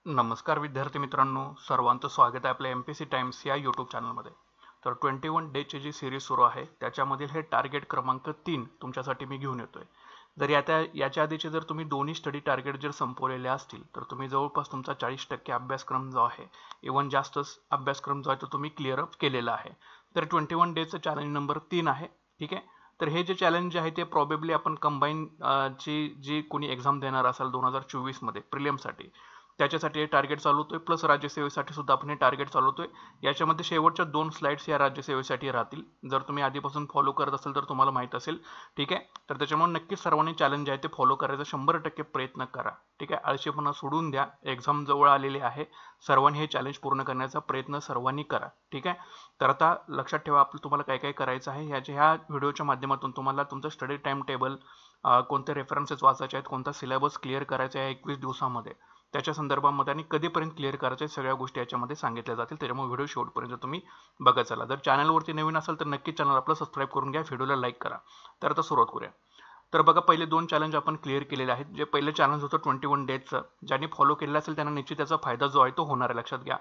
नमस्कार विद्यार्थी मित्रांनो, सर्वांचं स्वागत आहे आपल्या MPSC टाइम्स या यूट्यूब चॅनलमध्ये। तर 21 डेजची जी सिरीज सुरू आहे त्याच्यामधील हे टार्गेट क्रमांक 3 तुमच्यासाठी मी घेऊन येतोय। जर याच्या आधीचे जर तुम्ही दोन्ही स्टडी टार्गेट जर संपवलेले असतील तर तुम्ही जवळपास तुमचा 40% अभ्यासक्रम जो आहे, इव्हन जास्तच अभ्यासक्रम जो आहे तो तुम्ही क्लिअर अप केलेला आहे। तर 21 डेजचं चॅलेंज नंबर 3 आहे, ठीक आहे। तर हे जे चॅलेंज आहे ते प्रोबेबली आपण कंबाईन जी कोणी एक्झाम देणार असाल 2024 मध्ये प्रिलिम्ससाठी त्याच्यासाठी हे टार्गेट चालवतोय, प्लस राज्यसेवेसाठी सुद्धा आपण हे टार्गेट चालवतोय। याच्यामध्ये शेवटच्या 2 स्लाइड्स या राज्यसेवेसाठी राहतील। जर तुम्ही आधीपासून फॉलो करत असाल तर तुम्हाला माहित असेल, ठीक आहे। तर त्याच्यामुळे नक्कीच सर्वांनी चॅलेंज आहे ते फॉलो करायचा 100% प्रयत्न करा, ठीक आहे। आळशीपणा सोडून द्या, एक्झाम जवळ आलेली आहे, सर्वांनी हे चॅलेंज पूर्ण करण्याचा प्रयत्न सर्वांनी करा, ठीक आहे। तर आता लक्षात ठेवा आपलं तुम्हाला काय काय करायचं आहे। ह्या व्हिडिओच्या माध्यमातून तुम्हाला तुमचं स्टडी टाइम टेबल, कोणते रेफरन्सेस वाचायचे आहेत, कोणता सिलेबस क्लिअर करायचा आहे 21 दिवसामध्ये, त्याच्या संदर्भामध्ये आणि कधीपर्यंत क्लिअर करायचे सगळ्या गोष्टी याच्यामध्ये सांगितल्या जातील। त्याच्यामुळे व्हिडिओ शेवटपर्यंत तुम्ही बघत चला। जर चॅनलवरती नवीन असाल तर नक्की चॅनल आपलं सबस्क्राइब करून घ्या, व्हिडिओला लाईक करा। तर आता सुरुवात करूया। तर बघा, पहिले 2 चॅलेंज आपण क्लिअर केलेले आहेत। जे पहिले चॅलेंज होतं 21 डेजचं, ज्यांनी फॉलो केलेलं असेल त्यांना निश्चित त्याचा फायदा जो आहे तो होणार आहे, लक्षात घ्या।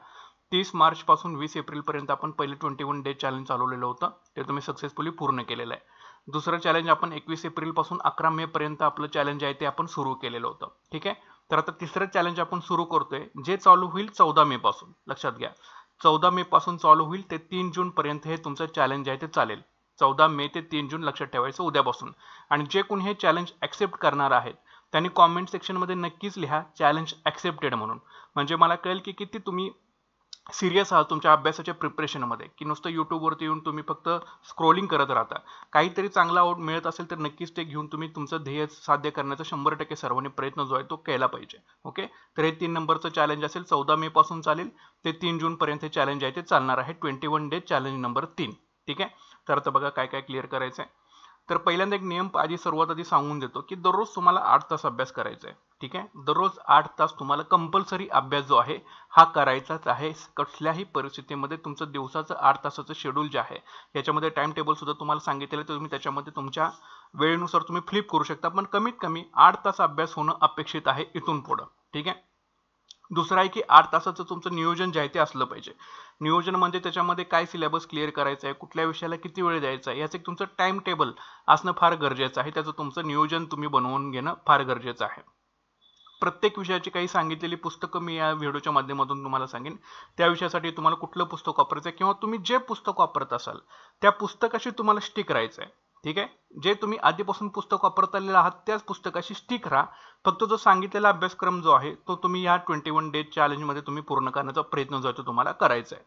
30 मार्च पासून 20 एप्रिल पर्यंत आपण पहिले 21 डेज चॅलेंज चालवलेलं होतं, ते तुम्ही सक्सेसफुली पूर्ण केलेलं आहे। दुसरं चॅलेंज आपण 21 एप्रिल पासून 11 मे पर्यंत आपलं चॅलेंज आहे ते आपण सुरू केलेलं होतं, ठीक आहे। तर आता तिसरं चॅलेंज आपण सुरू करतोय, जे चालू होईल 14 मे पासून, लक्षात घ्या। 14 मे पासून चालू होईल ते 3 जून पर्यंत हे तुमचं चॅलेंज आहे ते चालेल। 14 मे ते 3 जून लक्षात ठेवायचं, उद्यापासून। आणि जे कोणी हे चॅलेंज ऍक्सेप्ट करणार आहेत त्यांनी कॉमेंट सेक्शन मध्ये नक्कीच लिहा चॅलेंज ऍक्सेप्टेड म्हणून, म्हणजे मला कळेल की किती तुम्ही सिरियस आहात तुमच्या अभ्यासाच्या प्रिपरेशनमध्ये, की नुसतं यूट्यूबवरती येऊन तुम्ही फक्त स्क्रोलिंग करत राहता। काहीतरी चांगला आउट मिळत असेल तर नक्कीच ते घेऊन तुम्ही तुमचं ध्येय साध्य करण्याचा 100% सर्वांनी प्रयत्न जो आहे तो केला पाहिजे, ओके। तर हे 3 नंबरचं चॅलेंज असेल, 14 मे पासून चालेल ते 3 जून पर्यंत हे चॅलेंज आहे ते चालणार आहे, 21 डेज चॅलेंज नंबर 3, ठीक आहे। तर आता बघा काय काय क्लिअर करायचं आहे। तर पहिल्यांदा एक नियम सर्वात आधी सांगून देतो की दररोज तुम्हाला 8 तास अभ्यास करायचा आहे, ठीक आहे। दररोज 8 तास तुम्हाला कंपल्सरी अभ्यास जो आहे हा करायचाच आहे। कसल्याही परिस्थितीमध्ये तुमचं दिवसाचं 8 तासाचं शेड्यूल जे आहे याच्यामध्ये टाइम टेबल सुद्धा तुम्हाला सांगितलेलं आहे, तर तुम्ही त्याच्यामध्ये तुमच्या वेळेनुसार तुम्ही फ्लिप करू शकता, पण कमीत कमी 8 तास अभ्यास होणं अपेक्षित आहे इथून पुढे, ठीक आहे। दुसरं आहे की 8 तासाचं तुमचं नियोजन जे आहे ते असलं पाहिजे। नियोजन म्हणजे त्याच्यामध्ये काय सिलेबस क्लिअर करायचा आहे, कुठल्या विषयाला किती वेळ द्यायचा आहे, याचं एक तुमचं टाइम टेबल असणं फार गरजेचं आहे। त्याचं तुमचं नियोजन तुम्ही बनवून घेणं फार गरजेचं आहे। प्रत्येक विषयाची काही सांगितलेली पुस्तकं मी या व्हिडिओच्या माध्यमातून तुम्हाला सांगेन, त्या विषयासाठी तुम्हाला कुठलं पुस्तक वापरायचं आहे किंवा तुम्ही जे पुस्तक वापरत असाल त्या पुस्तकाशी तुम्हाला स्टिक राहायचं आहे, ठीक आहे। जे तुम्ही आधीपासून पुस्तक वापरत आलेलं आहात त्याच पुस्तकाशी स्टिक राहा, फक्त जो सांगितलेला अभ्यासक्रम जो आहे तो तुम्ही या 21 डेज चॅलेंजमध्ये तुम्ही पूर्ण करण्याचा प्रयत्न जो आहे तो तुम्हाला करायचा आहे।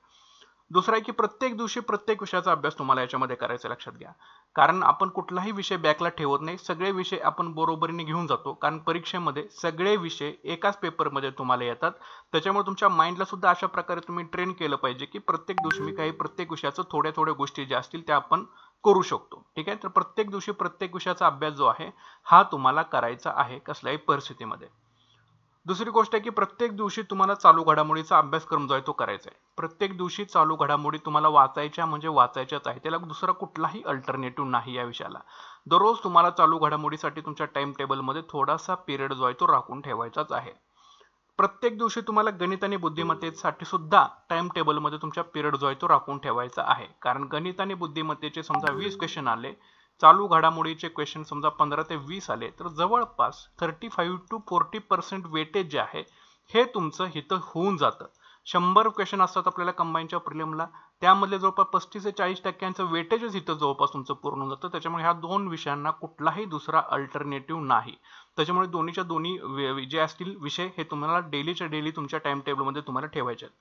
दुसरं आहे की प्रत्येक दिवशी प्रत्येक विषयाचा अभ्यास तुम्हाला याच्यामध्ये करायचा, लक्षात घ्या। कारण आपण कुठलाही विषय बॅकला ठेवत नाही, सगळे विषय आपण बरोबरीने घेऊन जातो, कारण परीक्षेमध्ये सगळे विषय एकाच पेपरमध्ये तुम्हाला येतात। त्याच्यामुळे तुमच्या माइंडला सुद्धा अशा प्रकारे तुम्ही ट्रेन केलं पाहिजे की प्रत्येक दिवशी मी काही प्रत्येक विषयाचं थोड्या थोड्या गोष्टी ज्या असतील त्या आपण करू शकतो, ठीक आहे। तर प्रत्येक दिवशी प्रत्येक विषयाचा अभ्यास जो आहे हा तुम्हाला करायचा आहे कसल्याही परिस्थितीमध्ये। दुसरी गोष्ट आहे की प्रत्येक दिवशी तुम्हाला चालू घडामोडीचा अभ्यासक्रम जो आहे तो करायचा आहे। प्रत्येक दिवशी चालू घडामोडी तुम्हाला वाचायच्या म्हणजे वाचायच्याच आहे, त्याला दुसरा कुठलाही अल्टरनेटिव्ह नाही या विषयाला। दररोज तुम्हाला चालू घडामोडीसाठी तुमच्या टाइम टेबलमध्ये थोडासा पिरियड जो आहे तो राखून ठेवायचाच आहे। प्रत्येक दिवशी तुम्हाला गणित आणि बुद्धिमत्तेसाठी सुद्धा टाइम टेबलमध्ये तुमच्या पिरियड जो आहे तो राखून ठेवायचा आहे, कारण गणित आणि बुद्धिमत्तेचे समजा 20 क्वेश्चन आले, चालू घडामोडीचे क्वेश्चन समजा 15 ते 20 आले, तर जवळपास 35 to 40% वेटेज जे आहे हे तुमचं हिथं होऊन जातं। 100 क्वेश्चन असतात आपल्याला कंबाईनच्या प्रिलिमला, त्यामधले जवळपास 35 ते 40% वेटेजच इथं जवळपास तुमचं पूर्ण होऊन जातं। त्याच्यामुळे ह्या 2 विषयांना कुठलाही दुसरा अल्टरनेटिव्ह नाही। त्याच्यामुळे दोन्हीच्या दोन्ही जे असतील विषय हे तुम्हाला डेलीच्या डेली तुमच्या टाइम टेबलमध्ये तुम्हाला ठेवायचे आहेत।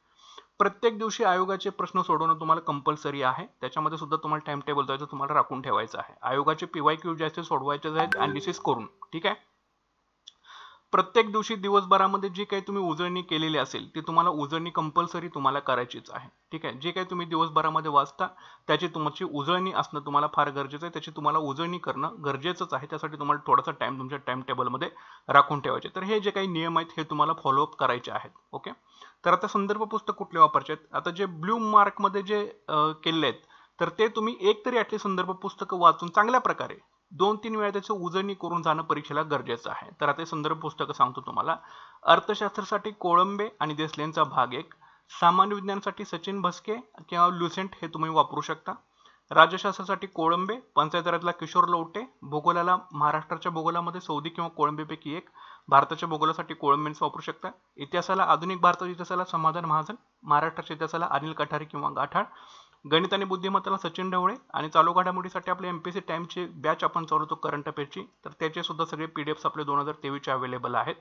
प्रत्येक दिवशी आयोगाचे प्रश्न सोडवणं तुम्हाला कंपल्सरी आहे, त्याच्यामध्ये सुद्धा तुम्हाला टाइम टेबल जायचं तुम्हाला राखून ठेवायचं आहे। आयोगाचे PYQ जे असतील सोडवायचे आहेत अनालिसिस करून, ठीक आहे। प्रत्येक दिवशी दिवसभरामध्ये जी काही तुम्ही उजळणी केलेली असेल ती तुम्हाला उजळणी कंपल्सरी तुम्हाला करायचीच आहे, ठीक आहे। जे काही तुम्ही दिवसभरामध्ये वाचता त्याची तुमची उजळणी असणं तुम्हाला फार गरजेचं आहे, त्याची तुम्हाला उजळणी करणं गरजेचंच आहे। त्यासाठी तुम्हाला थोडासा टाइम तुमच्या टाइम टेबलमध्ये राखून ठेवायचे। तर हे जे काही नियम आहेत हे तुम्हाला फॉलोअप करायचे आहेत, ओके। तर आता संदर्भ पुस्तक कुठले वापरायचे आहेत, आता जे ब्लू मार्क मध्ये जे केलेले आहेत तर ते तुम्ही एक तरी ऍटलीस्ट संदर्भ पुस्तकं वाचून चांगल्या प्रकारे 2-3 वेळा त्याचं उजळणी करून जाणं परीक्षेला गरजेचं आहे. तर आता संदर्भ पुस्तकं सांगतो तुम्हाला. अर्थशास्त्रासाठी कोळंबे आणि देसलेंचा भाग 1, सामान्य विज्ञानासाठी सचिन भस्के किंवा ल्युसेंट हे तुम्ही वापरू शकता. राज्यशास्त्रासाठी कोळंबे, पंचायत किशोर लवटे, भूगोलाला महाराष्ट्राच्या भूगोलामध्ये सौदी किंवा कोळंबेपैकी एक, भारताच्या भूगोलासाठी कोळंबेंचा वापरू शकता. इतिहासाला आधुनिक भारताच्या इतिहासाला समाधान महाजन, महाराष्ट्राच्या इतिहासाला अनिल कठारे किंवा गाठाळ, गणित आणि बुद्धिमत्ताला सचिन ढवळे आणि चालू घडामोडीसाठी आपले एमपीएससी टाइमची बॅच आपण चालवतो करंट अफेअरची, तर त्याचे सुद्धा सगळे पीडीएफ्स आपले 2023 अवेलेबल आहेत.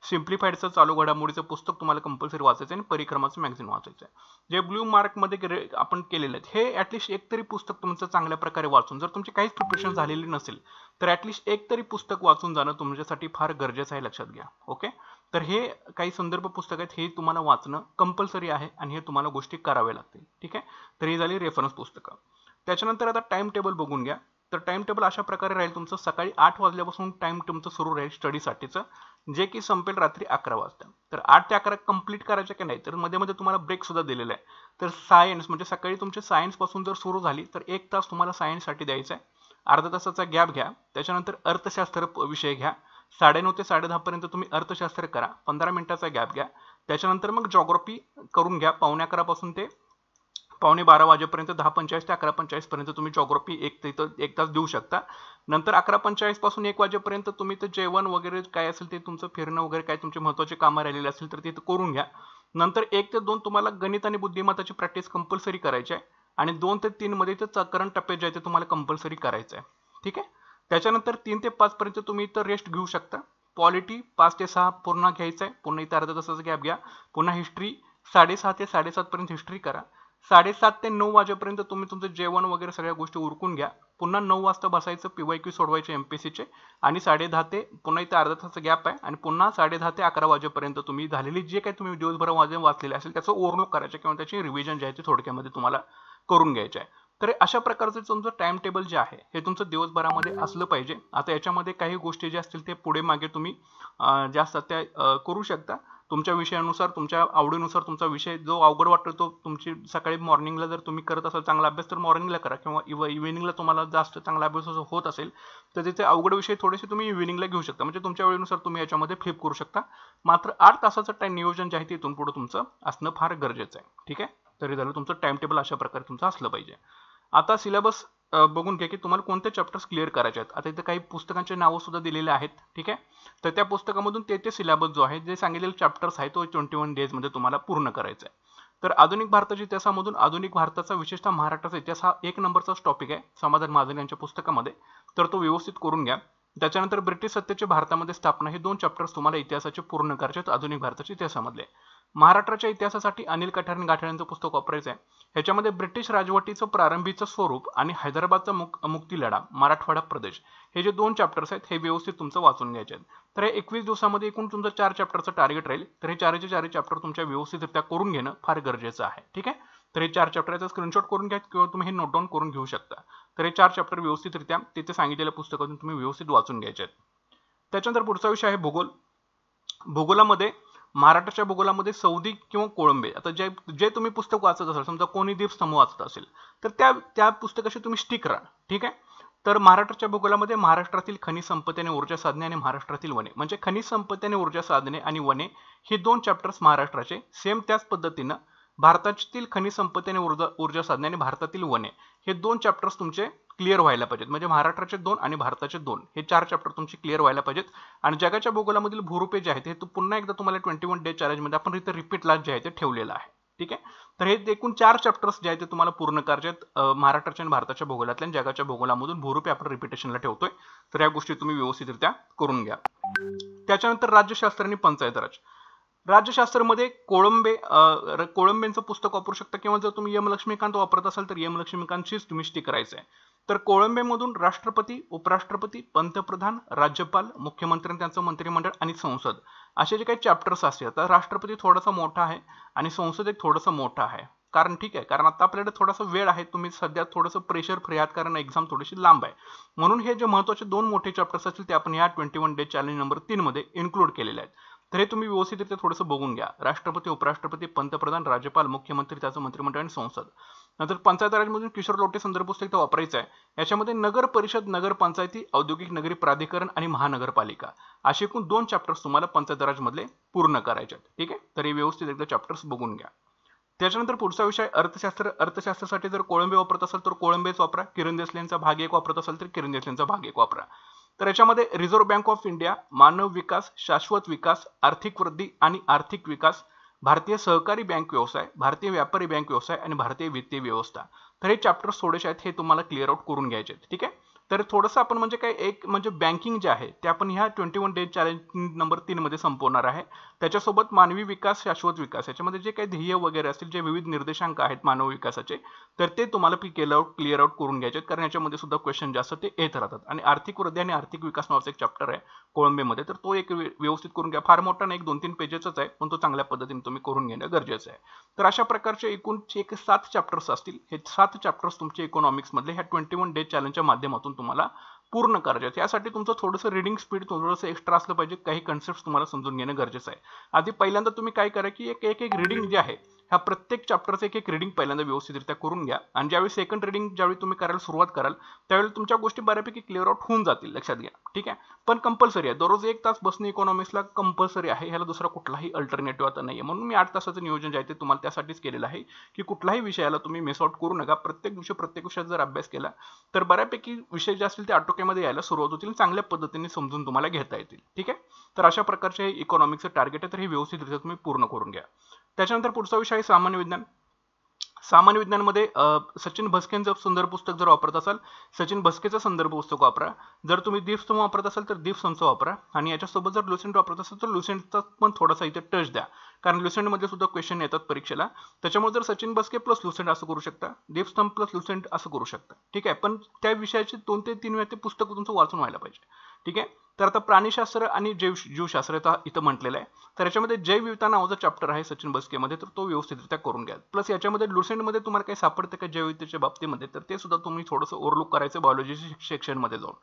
सिम्प्लिफाईडचं चालू घडामोडीचं पुस्तक तुम्हाला कंपल्सरी वाचायचं आहे आणि परिक्रमाचं मॅगझिन वाचायचं आहे. जे ब्लू मार्कमध्ये आपण केलेले आहेत हे ॲटलिस्ट एक तरी पुस्तक तुमचं चांगल्या प्रकारे वाचून, जर तुमची काहीच प्रिपरेशन झालेली नसेल तर ॲटलिस्ट एक तरी पुस्तक वाचून जाणं तुमच्यासाठी फार गरजेचं आहे, लक्षात घ्या. ओके, तर हे काही संदर्भ पुस्तक आहेत, हे तुम्हाला वाचणं कंपल्सरी आहे आणि हे तुम्हाला गोष्टी कराव्या लागतील. ठीक आहे, तर ही झाली रेफरन्स पुस्तकं. त्याच्यानंतर आता टाइम टेबल बघून घ्या. तर टाइम टेबल अशा प्रकारे राहील तुमचं, सकाळी 8 वाजल्यापासून टाइम तुमचं सुरू राहील स्टडीसाठीचं, जे की संपेल रात्री 11 वाजता. तर 8 ते 11 कंप्लीट करायचं की नाही, तर मध्ये मध्ये तुम्हाला ब्रेक सुद्धा दिलेला आहे. तर सायन्स म्हणजे सकाळी तुमचे सायन्स पासून जर सुरू झाली तर 1 तास तुम्हाला सायन्ससाठी द्यायचा आहे, अर्धा तासाचा गॅप घ्या. त्याच्यानंतर अर्थशास्त्र विषय घ्या, 9:30 ते 10:30 पर्यंत तुम्ही अर्थशास्त्र करा, 15 मिनिटाचा गॅप घ्या. त्याच्यानंतर मग जॉग्राफी करून घ्या, 11:15 पासून ते 11:15 वाजेपर्यंत, 10:45 ते 11:45 पर्यंत तुम्ही जॉग्राफी एक तास देऊ शकता. नंतर 11:45 पासून 1 वाजेपर्यंत तुम्ही तर जेवण वगैरे काय असेल ते तुमचं फिरणं वगैरे काय तुमचे महत्त्वाचे कामं राहिलेले असेल तर ते करून घ्या. नंतर 1 ते 2 तुम्हाला गणित आणि बुद्धिमत्ताची प्रॅक्टिस कंपल्सरी करायची आहे आणि 2 ते 3 मध्ये ते करंट अफेअर जे आहे ते तुम्हाला कंपल्सरी करायचं आहे. ठीक आहे, त्याच्यानंतर 3 ते 5 पर्यंत तुम्ही इथं रेस्ट घेऊ शकता. पॉलिटी 5 ते 6 पूर्ण घ्यायचं आहे, पुन्हा इथं अर्धा तासाचा गॅप घ्या. पुन्हा हिस्ट्री 6:30 ते 7:30 पर्यंत हिस्ट्री करा. 7:30 ते 9 वाजेपर्यंत तुम्ही तुमचं जेवण वगैरे सगळ्या गोष्टी उरकून घ्या. पुन्हा 9 वाजता बसायचं, PYQ सोडवायचे एमपीएससीचे आणि 10:30 ते पुन्हा इथे अर्धा तासाचा गॅप आहे आणि पुन्हा 10:30 ते 11 वाजेपर्यंत तुम्ही झालेली जे काही तुम्ही दिवसभर वाचलेले असेल त्याचं ओव्हरलुक करायचं किंवा त्याची रिव्हिजन जे आहे ते थोडक्यामध्ये तुम्हाला करून घ्यायचे आहे. तर अशा प्रकारचं तुमचं टाइम टेबल जे आहे हे तुमचं दिवसभरामध्ये असलं पाहिजे. आता याच्यामध्ये काही गोष्टी ज्या असतील ते पुढे मागे तुम्ही जास्त त्या करू शकता तुमच्या विषयानुसार, तुमच्या आवडीनुसार. तुमचा विषय जो अवघड वाटतो तो तुमची सकाळी मॉर्निंगला जर तुम्ही करत असाल चांगला अभ्यास तर मॉर्निंगला करा, किंवा इव्हिनिंगला तुम्हाला जास्त चांगला अभ्यास होत असेल तर तिथे अवघड विषय थोडेसे तुम्ही इव्हिनिंगला घेऊ शकता. म्हणजे तुमच्या वेळेनुसार तुम्ही याच्यामध्ये फ्लिप करू शकता. मात्र 8 तासाचं टाइम नियोजन जे आहे ते इथून पुढे तुमचं असणं फार गरजेचं आहे. ठीक आहे, तरी झालं तुमचं टाइम टेबल अशा प्रकारे तुमचं असलं पाहिजे. आता सिलेबस बघून घ्या की तुम्हाला कोणते चॅप्टर्स क्लिअर करायचे आहेत. आता इथे काही पुस्तकांचे नावं सुद्धा दिलेले आहेत. ठीक आहे, तर त्या पुस्तकामधून ते सिलेबस जो आहे जे सांगितलेले चॅप्टर्स आहे तो 21 डेजमध्ये तुम्हाला पूर्ण करायचा आहे. तर आधुनिक भारताच्या इतिहासामधून आधुनिक भारताचा विशेषतः महाराष्ट्राचा इतिहास हा 1 नंबरचाच टॉपिक आहे समाधान महाजन यांच्या पुस्तकामध्ये, तर तो व्यवस्थित करून घ्या. त्याच्यानंतर ब्रिटिश सत्तेची भारतामध्ये स्थापना हे 2 चॅप्टर्स तुम्हाला इतिहासाचे पूर्ण करायचे आहेत आधुनिक भारताच्या इतिहासामधले. महाराष्ट्राच्या इतिहासासाठी अनिल कठारे गाठाळ यांचं पुस्तक वापरायचं आहे. ह्याच्यामध्ये ब्रिटिश राजवटीचं प्रारंभीचं स्वरूप आणि हैदराबादचा मुक्ती लढा, मराठवाडा प्रदेश हे जे 2 चॅप्टर्स आहेत हे व्यवस्थित तुमचं वाचून घ्यायचे आहेत. तर हे 21 दिवसामध्ये एकूण तुमचं 4 चॅप्टरचं टार्गेट राहील. तर हे 4 चॅप्टर तुमच्या व्यवस्थितरित्या करून घेणं फार गरजेचं आहे. ठीक आहे, तर हे 4 चॅप्टरचा स्क्रीनशॉट करून घ्या किंवा तुम्ही हे नोट डाऊन करून घेऊ शकता. तर हे 4 चॅप्टर व्यवस्थितरित्या तिथे सांगितलेल्या पुस्तकातून तुम्ही व्यवस्थित वाचून घ्यायचे आहेत. त्याच्यानंतर पुढचा विषय आहे भूगोल. भूगोलामध्ये महाराष्ट्राच्या भूगोलामध्ये सौदी किंवा कोळंबे, आता जे तुम्ही पुस्तक वाचत असाल, समजा कोणी द्वीप समूह वाचत असेल तर त्या पुस्तकाशी तुम्ही स्टिक राहा. ठीक आहे, तर महाराष्ट्राच्या भूगोलामध्ये महाराष्ट्रातील खनिज संपत्ती आणि ऊर्जा साधने आणि महाराष्ट्रातील वने, म्हणजे खनिज संपत्ती आणि ऊर्जा साधने आणि वने हे 2 चॅप्टर्स महाराष्ट्राचे. सेम त्याच पद्धतीनं भारतातील खनिज संपत्ती आणि ऊर्जा साधने आणि भारतातील वने हे 2 चॅप्टर्स तुमचे क्लिअर व्हायला पाहिजेत. म्हणजे महाराष्ट्राचे 2 आणि भारताचे 2 हे 4 चॅप्टर तुमचे क्लिअर व्हायला पाहिजेत. आणि जगाच्या भूगोलामधील भूरूपे जे आहेत हे पुन्हा एकदा तुम्हाला 21 डे चॅलेंजमध्ये आपण इथे रिपीटला जे आहे ते ठेवलेलं आहे. ठीक आहे, तर हे एकूण 4 चॅप्टर्स जे आहेत ते तुम्हाला पूर्ण करायचे आहेत महाराष्ट्राच्या आणि भारताच्या भूगोलातल्या. जगाच्या भूगोलामधून भूरूपे आपण रिपिटेशनला ठेवतोय, तर या गोष्टी तुम्ही व्यवस्थितरित्या करून घ्या. त्याच्यानंतर राज्यशास्त्र आणि पंचायत राज. राज्यशास्त्रामध्ये कोळंबेंचं पुस्तक वापरू शकता किंवा जर तुम्ही एम लक्ष्मीकांत वापरत असाल तर एम लक्ष्मीकांतशीच तुम्ही स्टिक करायचं आहे. तर कोळंबेमधून राष्ट्रपती, उपराष्ट्रपती, पंतप्रधान, राज्यपाल, मुख्यमंत्री त्यांचं मंत्रिमंडळ आणि संसद असे जे काही चॅप्टर्स असतात. तर राष्ट्रपती थोडासा मोठा आहे आणि संसद एक थोडंसं मोठं आहे. कारण ठीक आहे, कारण आता आपल्याकडे थोडासा वेळ आहे, तुम्ही सध्या थोडंसं प्रेशर फ्री आहात कारण एक्झाम थोडीशी लांब आहे. म्हणून हे जे महत्त्वाचे 2 मोठे चॅप्टर्स असतील ते आपण या 21 डे चॅलेंज नंबर 3 मध्ये इन्क्लूड केलेले आहेत. तर हे तुम्ही व्यवस्थितरित्या थोडंसं बघून घ्या. राष्ट्रपती, उपराष्ट्रपती, पंतप्रधान, राज्यपाल, मुख्यमंत्री त्याचं मंत्रिमंडळ आणि संसद. नंतर पंचायत राजमधून किशोर लोटे संदर्भ पुस्तक इथं वापरायचं आहे. याच्यामध्ये नगर परिषद, नगरपंचायती, औद्योगिक नगरी प्राधिकरण आणि महानगरपालिका असे एकूण 2 चॅप्टर्स तुम्हाला पंचायत राजमधले पूर्ण करायचे आहेत. ठीक आहे, तर हे व्यवस्थित एकदा चॅप्टर्स बघून घ्या. त्याच्यानंतर पुढचा विषय अर्थशास्त्र. अर्थशास्त्रासाठी जर कोळंबे वापरत असाल तर कोळंबेच वापरा. किरण देसलेंचा भाग 1 वापरत असाल तर किरण देसलेंचा भाग 1 वापरा. तर याच्यामध्ये रिझर्व्ह बँक ऑफ इंडिया, मानव विकास, शाश्वत विकास, आर्थिक वृद्धी आणि आर्थिक विकास, भारतीय सहकारी बँक व्यवसाय, भारतीय व्यापारी बँक व्यवसाय आणि भारतीय वित्तीय व्यवस्था. तर हे चॅप्टर्स थोडेसे आहेत, हे तुम्हाला क्लिअर आउट करून घ्यायचे आहेत. ठीक आहे, तर थोडंसं आपण म्हणजे काय एक म्हणजे बँकिंग जे आहे ते आपण ह्या 21 डेज चॅलेंज नंबर 3 मध्ये संपवणार आहे. त्याच्यासोबत मानवी विकास, शाश्वत विकास याच्यामध्ये जे काही ध्येय वगैरे असतील, जे विविध निर्देशांक आहेत मानव विकासाचे, तर ते तुम्हाला क्लिअर आउट करून घ्यायचे आहेत, कारण याच्यामध्ये सुद्धा क्वेश्चन जास्त ते येत राहतात. आणि आर्थिक वृद्धी आणि आर्थिक विकास नावाचा एक चॅप्टर आहे कोळंबेमध्ये, तर तो एक व्यवस्थित करून घ्या. फार मोठा नाही, 2-3 पेजेसच आहे, पण तो चांगल्या पद्धतीने तुम्ही करून घेणं गरजेचं आहे. तर अशा प्रकारचे एकूण 7 चॅप्टर्स असतील. हे 7 चॅप्टर्स तुमचे इकॉनॉमिक्स मधले ह्या 21 डेज चॅलेंजच्या माध्यमातून तुम्हाला पूर्ण करायचे आहेत. यासाठी तुमचं थोडंसं रीडिंग स्पीड थोडंसं एक्स्ट्रा असलं पाहिजे. काही कन्सेप्ट तुम्हाला समजून घेणं गरजेचं आहे. आधी पहिल्यांदा तुम्ही काय करा की एक रीडिंग जे आहे ह्या प्रत्येक चॅप्टरचं एक रीडिंग पहिल्यांदा व्यवस्थितरित्या करून घ्या. आणि ज्यावेळी सेकंड रीडिंग ज्यावेळी तुम्ही करायला सुरुवात कराल त्यावेळी तुमच्या गोष्टी बऱ्यापैकी क्लिअर आउट होऊन जातील, लक्षात घ्या. ठीक आहे, पण कंपल्सरी आहे, दररोज 1 तास बसणे इकॉनॉमिक्सला कंपल्सरी आहे. ह्याला दुसरा कुठलाही अल्टरनेटिव्ह आता नाही आहे. म्हणून मी 8 तासाचं नियोजन जे आहे ते तुम्हाला त्यासाठीच केलेलं आहे की कुठल्याही विषयाला तुम्ही मिस आउट करू नका. प्रत्येक विषयाचा जर अभ्यास केला तर बऱ्यापैकी विषय जे असतील ते आटोक्यामध्ये यायला सुरुवात होतील, चांगल्या पद्धतीने समजून तुम्हाला घेता येतील. ठीक आहे, तर अशा प्रकारचे इकॉनॉमिक्सचं टार्गेट आहे, तर हे व्यवस्थितरित्या तुम्ही पूर्ण करून घ्या. त्याच्यानंतर पुढचा विषय आहे सामान्य विज्ञान. सामान्य विज्ञानमध्ये सचिन भस्केंचं संदर्भ पुस्तक जर वापरत असाल, सचिन भस्केचं संदर्भ पुस्तक वापरा. जर तुम्ही दीपस्तंभ वापरत असाल तर दीपस्तंभचं वापरा. आणि याच्यासोबत जर लुसेंट वापरत असाल तर लुसेंटचा पण थोडासा इथे टच द्या, कारण लुसेंटमध्ये सुद्धा क्वेश्चन येतात परीक्षेला. त्याच्यामुळे जर सचिन भस्के प्लस लुसेंट असं करू शकता, दीपस्तंभ प्लस लुसेंट असं करू शकता. ठीक आहे, पण त्या विषयाचे 2 ते 3 वेळा ते पुस्तक तुमचं वाचून व्हायला पाहिजे. ठीक आहे, तर आता प्राणीशास्त्र आणि जीवशास्त्र इथं म्हटलेलं आहे. तर याच्यामध्ये जैवविविधता नावाचा चॅप्टर आहे सचिन भस्केमध्ये, तर तो व्यवस्थितरित्या करून घ्या. प्लस याच्यामध्ये लुसेंटमध्ये तुम्हाला काही सापडतं का जैवविविधतेच्या बाबतीमध्ये, तर ते सुद्धा तुम्ही थोडंसं ओव्हरलुक करायचं बायोलॉजी सेक्शनमध्ये जाऊन.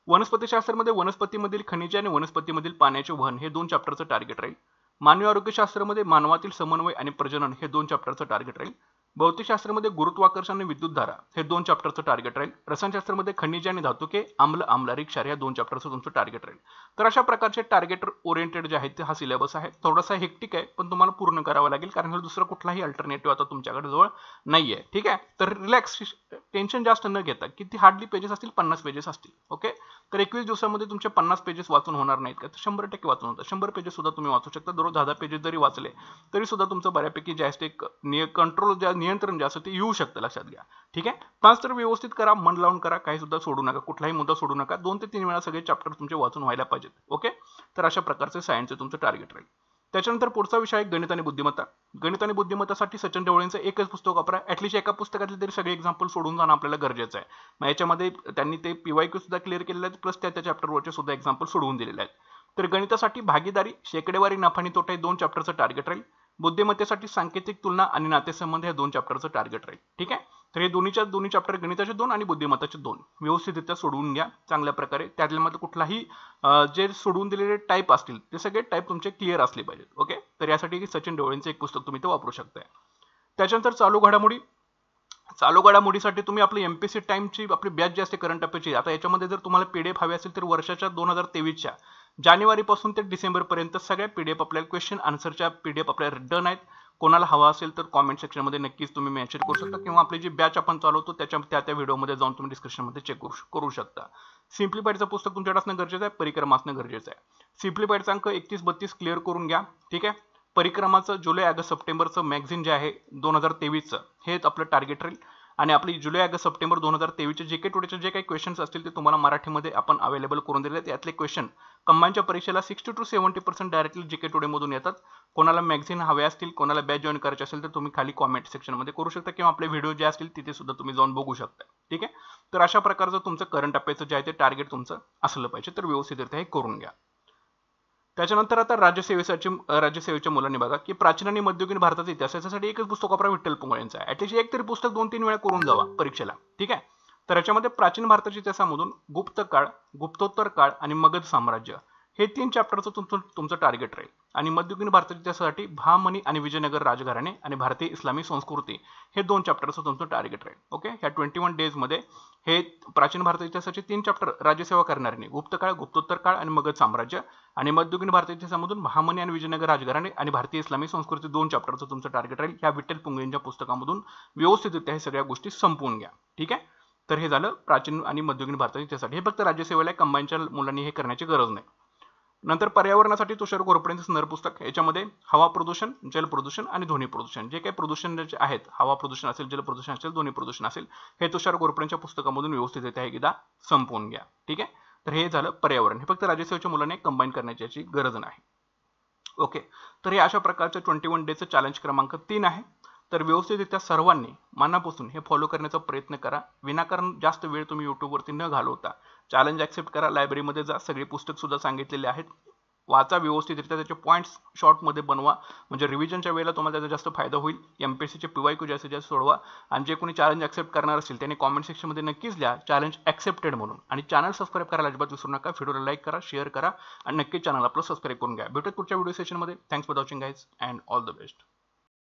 वनस्पतीशास्त्रामध्ये वनस्पतीमधील खनिजे आणि वनस्पतीमधील पाण्याचे वहन हे 2 चॅप्टरचं टार्गेट राहील. मानवी आरोग्यशास्त्रामध्ये मानवातील समन्वय आणि प्रजनन हे 2 चॅप्टरचं टार्गेट राहील. भौतिकशास्त्रामध्ये गुरुत्वाकर्षण आणि विद्युतधारा हे 2 चॅप्टरचं टार्गेट राहील. रसायनशास्त्रामध्ये खनिजे आणि धातुके, आम्ल, आम्लारी, क्षार या 2 चॅप्टरचं तुमचं टार्गेट राहील. तर अशा प्रकारचे टार्गेट ओरिएंटेड जे आहेत ते हा सिलेबस आहे. थोडासा हेक्टिक आहे, पण तुम्हाला पूर्ण करावं लागेल, कारण दुसरा कुठलाही अल्टरनेटिव्ह आता तुमच्याकडे जवळ नाहीये. ठीक आहे, तर रिलॅक्स, टेन्शन जास्त न घेता, किती हार्डली पेजेस असतील, 50 पेजेस असतील. ओके, तर 21 दिवसामध्ये तुमचे 50 पेजेस वाचून होणार नाहीत का, तर 100% वाचून होतात. 100 पेजेस सुद्धा तुम्ही वाचू शकता. दररोज 10 पेजेस जरी वाचले तरी सुद्धा तुमचं बऱ्यापैकी जे आहे ते कंट्रोल नियंत्रण जे असतं ते येऊ शकतं, लक्षात घ्या. ठीक आहे, तास तर व्यवस्थित करा, मन लावून करा, काही सुद्धा सोडू नका, कुठलाही मुद्दा सोडू नका. 2 ते 3 वेळा सगळे चॅप्टर तुमचे वाचून व्हायला पाहिजेत. ओके, तर अशा प्रकारचे सायन्सचे तुमचं टार्गेट राहील. त्याच्यानंतर पुढचा विषय आहे गणित आणि बुद्धिमत्ता. गणित आणि बुद्धिमत्तासाठी सचिन ढवळेंचं एकच पुस्तक वापरा. ऍटलीस्ट एका पुस्तकातले तरी सगळे एक्झाम्पल सोडून जाणं आपल्याला गरजेचं आहे. मग याच्यामध्ये त्यांनी ते PYQ सुद्धा क्लिअर केलेले आहेत, प्लस त्या चॅप्टरवरचे सुद्धा एक्झाम्पल सोडवून दिलेले आहेत. तर गणितासाठी भागीदारी, शेकडेवारी, नफा आणि तोटा हे 2 चॅप्टरचं टार्गेट राहील. बुद्धिमत्तेसाठी सांकेतिक तुलना आणि नातेसंबंध हे 2 चॅप्टरचं टार्गेट राहील. ठीक आहे, तर हे दोन्ही चॅप्टर गणिताचे 2 आणि बुद्धिमत्ताचे 2 व्यवस्थितरित्या सोडवून घ्या चांगल्या प्रकारे. त्यातल्यामध्ये कुठलाही जे सोडवून दिलेले टाईप असतील ते सगळे टाईप तुमचे क्लिअर असले पाहिजेत. ओके, तर यासाठी सचिन ढवळेंचं एक पुस्तक तुम्ही ते वापरू शकताय. त्याच्यानंतर चालू घडामोडीसाठी तुम्ही आपली MPSC टाइमची आपली बॅच जी असते करंट अफेअरची, आता याच्यामध्ये जर तुम्हाला PDF हवे असेल तर वर्षाच्या 2023च्या जानेवारीपासून ते डिसेंबरपर्यंत सगळ्या PDF आपल्याला क्वेश्चन आन्सरच्या PDF आपल्याला डन आहेत. कोणाला हवा असेल तर कॉमेंट सेक्शनमध्ये नक्कीच तुम्ही मेन्शन करू शकता, किंवा आपली जी बॅच आपण चालवतो त्या व्हिडिओमध्ये जाऊन तुम्ही डिस्क्रिप्शनमध्ये चेक करू शकता. सिम्प्लिफाईडचं पुस्तक तुमच्याकडे असणं गरजेचं आहे, परिक्रमा असणं गरजेचं आहे. सिम्प्लिफाईडचा अंक 31-32 क्लिअर करून घ्या. ठीक आहे, परिक्रमाचं जुलै ऑगस्ट सप्टेंबरचं मॅगझिन जे आहे 2023चं हे आपलं टार्गेट राहील. आणि आपली जुलै ऑगस्ट सप्टेंबर 2023चे JK टुडेचे जे काही क्वेश्चन्स असतील ते तुम्हाला मराठीमध्ये आपण अवेलेबल करून दिले आहेत. यातले क्वेश्चन कंबाईनच्या परीक्षेला 60 to 70% डायरेक्टली JK टुडे मधून येतात. कोणाला मॅगझिन हवे असतील, कोणाला बॅच जॉईन करायचे असेल तर तुम्ही खाली कॉमेंट सेक्शनमध्ये करू शकता, किंवा आपले व्हिडिओ जे असतील तिथे सुद्धा तुम्ही जाऊन बघू शकता. ठीक आहे, तर अशा प्रकारचं तुमचं करंट अफेअरचं जे आहे ते टार्गेट तुमचं असलं पाहिजे, तर व्यवस्थितरित्या हे करून घ्या. त्याच्यानंतर आता राज्यसेवेच्या मुलांनी बघा की प्राचीन आणि मध्ययुगीन भारताचा इतिहास, याच्यासाठी एकच पुस्तक वापरा विठ्ठल पोंगळे यांचं. ऍटलीस्ट एक तरी पुस्तक 2-3 वेळा करून जावा परीक्षेला. ठीक आहे, तर याच्यामध्ये प्राचीन भारताच्या इतिहासामधून गुप्त काळ, गुप्तोत्तर काळ आणि मगध साम्राज्य हे 3 चॅप्टरचं तुमचं टार्गेट राहील. आणि मध्ययुगीन भारताच्या इतिहासासाठी बहामनी आणि विजयनगर राजघराणे आणि भारतीय इस्लामी संस्कृती हे 2 चॅप्टरचं तुमचं टार्गेट राहील. ओके, ह्या 21 डेज मध्ये हे प्राचीन भारताच्या इतिहासाचे 3 चॅप्टर राज्यसेवा करणाऱ्यांनी गुप्तकाळ, गुप्तोत्तर काळ आणि मगध साम्राज्य, आणि मध्ययुगीन भारताच्या इतिहासामधून बहामनी आणि विजयनगर राजघराणे आणि भारतीय इस्लामी संस्कृती 2 चॅप्टरचं तुमचं टार्गेट राहील. ह्या विठ्ठल पुंगेंच्या पुस्तकामधून व्यवस्थितरित्या हे सगळ्या गोष्टी संपवून घ्या. ठीक आहे, तर हे झालं प्राचीन आणि मध्ययुगीन भारताच्या इतिहासासाठी. हे फक्त राज्यसेवेला कंबाईनच्या मुलांनी हे करण्याची गरज नाही. नंतर पर्यावरणासाठी तुषार घोरपडेंचं स्नर पुस्तक, याच्यामध्ये हवा प्रदूषण, जल प्रदूषण आणि ध्वनी प्रदूषण, जे काही प्रदूषण जे आहेत, हवा प्रदूषण असेल, जल प्रदूषण असेल, ध्वनी प्रदूषण असेल, हे तुषार घोरपडेंच्या पुस्तकामधून व्यवस्थितरित्या एकदा संपवून घ्या. ठीक आहे, तर हे झालं पर्यावरण. हे फक्त राज्यसेवेच्या मुलांनी कंबाईन करण्याची याची गरज नाही. ओके, तर हे अशा प्रकारचं 21 डेचं चॅलेंज क्रमांक 3 आहे. तर व्यवस्थितरित्या सर्वांनी मनापासून हे फॉलो करण्याचा प्रयत्न करा. विनाकारण जास्त वेळ तुम्ही युट्यूबवरती न घालवता चॅलेंज ॲक्सेप्ट करा. लायब्ररीमध्ये जा, सगळे पुस्तक सुद्धा सांगितलेले आहेत, वाचा व्यवस्थितरित्या, त्याचे पॉईंट्स शॉर्टमध्ये बनवा, म्हणजे रिव्हिजनच्या वेळेला तुम्हाला त्याचा जास्त फायदा होईल. MPSCचे PYQ जास्तीत जास्त सोडवा. आणि जे कोणी चॅलेंज ॲक्सेप्ट करणार असेल त्याने कॉमेंट सेक्शनमध्ये नक्कीच लिहा चॅलेंज ॲक्सेप्टेड म्हणून. आणि चॅनल सबस्क्राईब करायला अजिबात विसरू नका. व्हिडिओला लाईक करा, शेअर करा आणि नक्कीच चॅनल आपलं सबस्क्राईब करून घ्या. भेटूयात पुढच्या व्हिडिओ सेशनमध्ये. Thanks for watching guys and all the best.